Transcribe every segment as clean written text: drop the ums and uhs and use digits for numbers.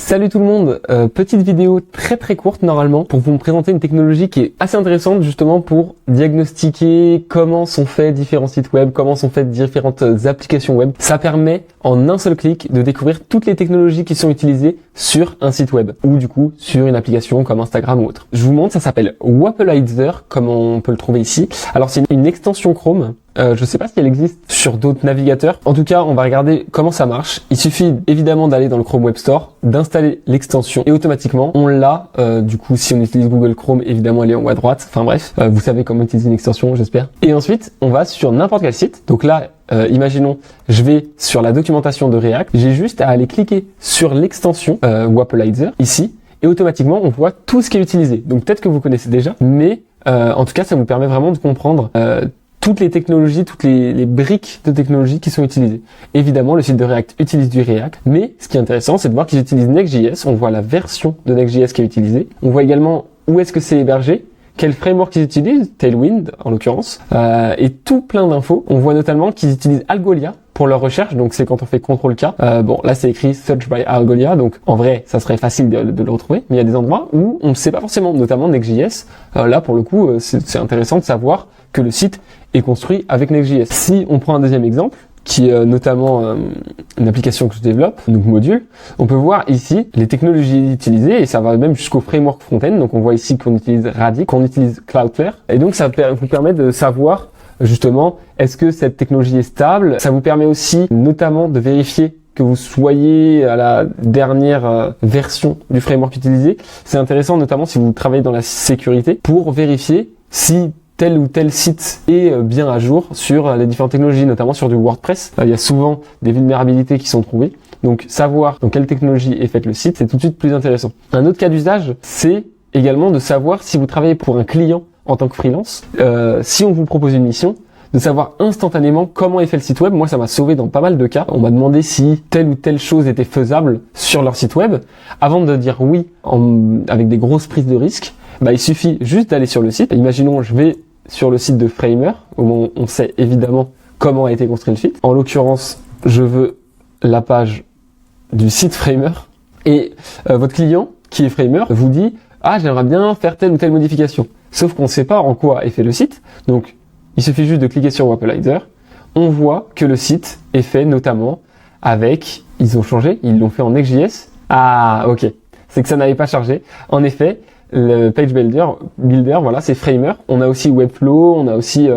Salut tout le monde, petite vidéo très courte normalement pour vous présenter une technologie qui est assez intéressante justement pour diagnostiquer comment sont faits différents sites web, comment sont faites différentes applications web. Ça permet en un seul clic de découvrir toutes les technologies qui sont utilisées sur un site web ou du coup sur une application comme Instagram ou autre. Je vous montre, ça s'appelle Wapelizer comme on peut le trouver ici. Alors c'est une extension Chrome. Je sais pas si elle existe sur d'autres navigateurs. En tout cas, on va regarder comment ça marche. Il suffit évidemment d'aller dans le Chrome Web Store, d'installer l'extension et automatiquement on l'a. Du coup, si on utilise Google Chrome, évidemment elle est en haut à droite. Enfin bref, vous savez comment utiliser une extension, j'espère. Et ensuite, on va sur n'importe quel site. Donc là, imaginons, je vais sur la documentation de React. J'ai juste à aller cliquer sur l'extension Wapelizer ici et automatiquement on voit tout ce qui est utilisé. Donc peut-être que vous connaissez déjà, mais en tout cas, ça vous permet vraiment de comprendre toutes les technologies, toutes les briques de technologie qui sont utilisées. Évidemment, le site de React utilise du React, mais ce qui est intéressant, c'est de voir qu'ils utilisent Next.js. On voit la version de Next.js qui est utilisée. On voit également où est-ce que c'est hébergé, quel framework ils utilisent, Tailwind en l'occurrence, et tout plein d'infos. On voit notamment qu'ils utilisent Algolia pour leur recherche, donc c'est quand on fait CTRL-K. Bon, là c'est écrit Search by Algolia, donc en vrai, ça serait facile de le retrouver, mais il y a des endroits où on ne sait pas forcément, notamment Next.js. Là, pour le coup, c'est intéressant de savoir que le site est construit avec Next.js. Si on prend un deuxième exemple, qui est notamment une application que je développe, donc module, on peut voir ici les technologies utilisées et ça va même jusqu'au framework front-end. Donc on voit ici qu'on utilise Radix, qu'on utilise Cloudflare et donc ça vous permet de savoir justement est-ce que cette technologie est stable. Ça vous permet aussi notamment de vérifier que vous soyez à la dernière version du framework utilisé. C'est intéressant notamment si vous travaillez dans la sécurité pour vérifier si tel ou tel site est bien à jour sur les différentes technologies, notamment sur du WordPress. Il y a souvent des vulnérabilités qui sont trouvées. Donc savoir dans quelle technologie est fait le site, c'est tout de suite plus intéressant. Un autre cas d'usage, c'est également de savoir si vous travaillez pour un client en tant que freelance. Si on vous propose une mission, de savoir instantanément comment est fait le site web. Moi, ça m'a sauvé dans pas mal de cas. On m'a demandé si telle ou telle chose était faisable sur leur site web. Avant de dire oui avec des grosses prises de risque, il suffit juste d'aller sur le site. Imaginons, je vais sur le site de Framer, où on sait évidemment comment a été construit le site. En l'occurrence, je veux la page du site Framer. Et votre client, qui est Framer, vous dit « Ah, j'aimerais bien faire telle ou telle modification ». Sauf qu'on ne sait pas en quoi est fait le site. Donc, il suffit juste de cliquer sur Wapelizer. On voit que le site est fait notamment avec... Ils ont changé, ils l'ont fait en Next.js. Ah, ok. C'est que ça n'avait pas chargé. En effet, le page builder, voilà, c'est Framer. On a aussi Webflow, on a aussi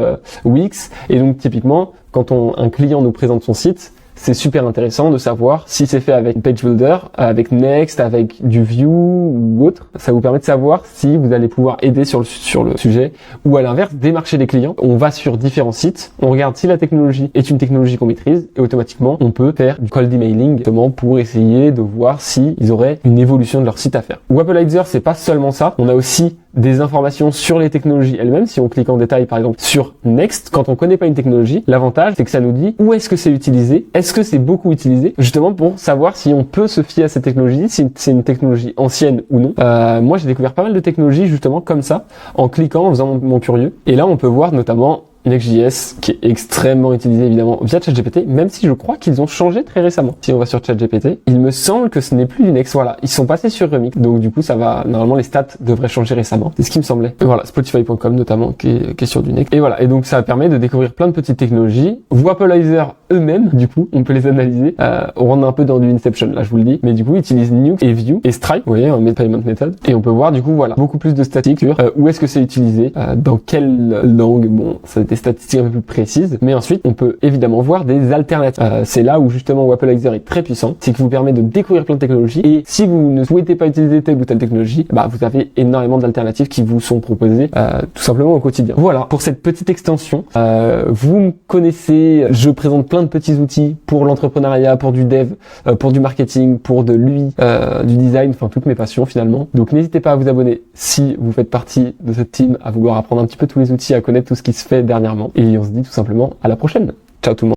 Wix. Et donc, typiquement, quand un client nous présente son site, c'est super intéressant de savoir si c'est fait avec Page Builder, avec Next, avec du Vue ou autre. Ça vous permet de savoir si vous allez pouvoir aider sur le sujet ou à l'inverse, démarcher des clients. On va sur différents sites, on regarde si la technologie est une technologie qu'on maîtrise et automatiquement, on peut faire du cold emailing justement pour essayer de voir si ils auraient une évolution de leur site à faire. Wapelizer, c'est pas seulement ça. On a aussi des informations sur les technologies elles-mêmes. Si on clique en détail, par exemple, sur Next, quand on connaît pas une technologie, l'avantage, c'est que ça nous dit où est-ce que c'est utilisé, est-ce que c'est beaucoup utilisé, justement pour savoir si on peut se fier à cette technologie, si c'est une technologie ancienne ou non. Moi, j'ai découvert pas mal de technologies, justement, comme ça, en cliquant, en faisant mon curieux. Et là, on peut voir notamment Next.js qui est extrêmement utilisé évidemment via ChatGPT, même si je crois qu'ils ont changé très récemment. Si on va sur ChatGPT, il me semble que ce n'est plus du Next. Voilà, ils sont passés sur Remix, donc du coup ça va. Normalement les stats devraient changer récemment. C'est ce qui me semblait. Et voilà, Spotify.com notamment qui est sur du Next. Et voilà, et donc ça permet de découvrir plein de petites technologies. Wapelizer eux-mêmes, du coup, on peut les analyser. On rentre un peu dans du Inception là, je vous le dis. Mais du coup, ils utilisent Nuke et Vue et Stripe, vous voyez, un payment method. Et on peut voir du coup voilà beaucoup plus de statistiques sur où est-ce que c'est utilisé, dans quelle langue. Bon, ça des statistiques un peu plus précises, mais ensuite on peut évidemment voir des alternatives. C'est là où justement Wapelizer est très puissant, c'est qu'il vous permet de découvrir plein de technologies et si vous ne souhaitez pas utiliser telle ou telle technologie, vous avez énormément d'alternatives qui vous sont proposées tout simplement au quotidien. Voilà pour cette petite extension. Vous me connaissez, je présente plein de petits outils pour l'entrepreneuriat, pour du dev, pour du marketing, pour de l'UI, du design, enfin toutes mes passions finalement. Donc n'hésitez pas à vous abonner si vous faites partie de cette team, à vouloir apprendre un petit peu tous les outils, à connaître tout ce qui se fait dernièrement. Et on se dit tout simplement à la prochaine. Ciao tout le monde.